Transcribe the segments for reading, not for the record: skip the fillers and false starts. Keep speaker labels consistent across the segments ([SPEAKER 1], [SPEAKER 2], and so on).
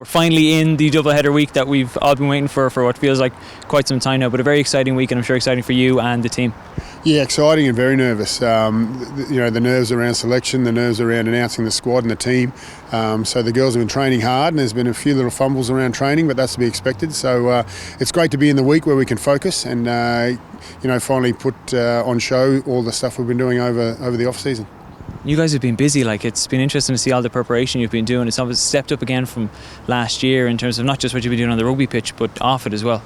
[SPEAKER 1] We're finally in the doubleheader week that we've all been waiting for what feels like quite some time now, but a very exciting week, and I'm sure exciting for you and the team.
[SPEAKER 2] Yeah, exciting and very nervous. The nerves around selection, the nerves around announcing the squad and the team. So the girls have been training hard, and there's been a few little fumbles around training, but that's to be expected. So it's great to be in the week where we can focus and finally put on show all the stuff we've been doing over the off season.
[SPEAKER 1] You guys have been busy. It's been interesting to see all the preparation you've been doing. It's obviously stepped up again from last year in terms of not just what you've been doing on the rugby pitch, but off it as well.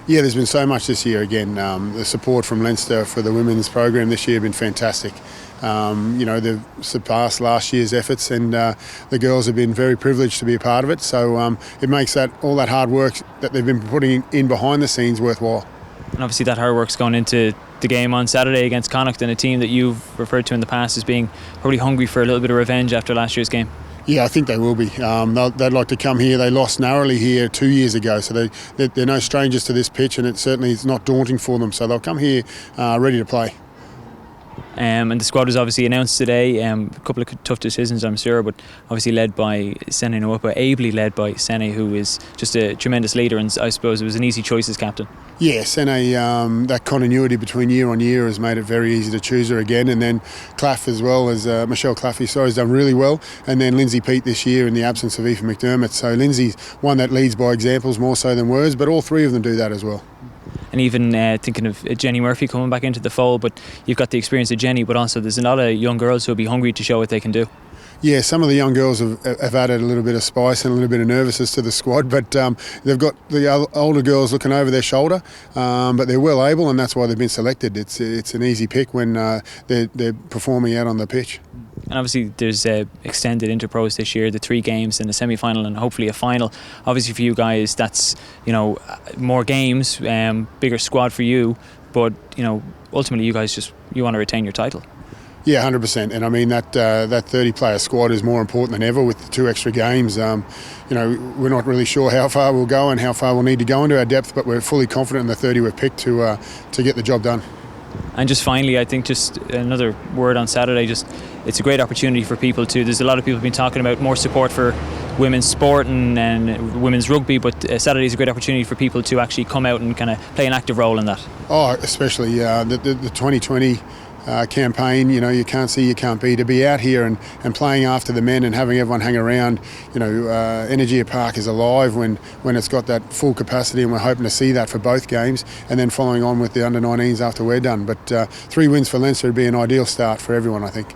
[SPEAKER 2] Yeah, there's been so much this year again. The support from Leinster for the women's program this year has been fantastic. They've surpassed last year's efforts, and the girls have been very privileged to be a part of it. So it makes all that hard work that they've been putting in behind the scenes worthwhile.
[SPEAKER 1] And obviously that hard work's gone into the game on Saturday against Connacht, and a team that you've referred to in the past as being probably hungry for a little bit of revenge after last year's game.
[SPEAKER 2] Yeah, I think they will be. They'd like to come here. They lost narrowly here 2 years ago, so they're no strangers to this pitch, and it certainly is not daunting for them. So they'll come here ready to play.
[SPEAKER 1] And the squad was obviously announced today. A couple of tough decisions, I'm sure, but obviously led by Sene Nwupa, ably led by Sene, who is just a tremendous leader, and I suppose it was an easy choice as captain.
[SPEAKER 2] Yeah, Sene, that continuity between year on year has made it very easy to choose her again. And then Claff as well, as Michelle Claffey, has done really well. And then Lindsay Peat this year in the absence of Aoife McDermott. So Lindsay's one that leads by examples more so than words, but all three of them do that as well.
[SPEAKER 1] And even thinking of Jenny Murphy coming back into the fold, but you've got the experience of Jenny, but also there's a lot of young girls who'll be hungry to show what they can do.
[SPEAKER 2] Yeah, some of the young girls have added a little bit of spice and a little bit of nervousness to the squad, but they've got the older girls looking over their shoulder, but they're well able, and that's why they've been selected. It's an easy pick when they're performing out on the pitch.
[SPEAKER 1] And obviously there's extended Interpros this year, the 3 games and a semi-final and hopefully a final. Obviously for you guys that's more games, bigger squad for you, but ultimately you guys you want to retain your title.
[SPEAKER 2] Yeah, 100%. And I mean that 30-player squad is more important than ever with the 2 extra games. We're not really sure how far we'll go and how far we'll need to go into our depth, but we're fully confident in the 30 we've picked to get the job done.
[SPEAKER 1] And just finally, I think just another word on Saturday, it's a great opportunity for people there's a lot of people have been talking about more support for women's sport and women's rugby, but Saturday is a great opportunity for people to actually come out and kind of play an active role in that. Oh,
[SPEAKER 2] especially the 2020 campaign, you can't see, you can't be. To be out here and playing after the men and having everyone hang around, Energia Park is alive when it's got that full capacity, and we're hoping to see that for both games, and then following on with the under-19s after we're done. But 3 wins for Leinster would be an ideal start for everyone, I think.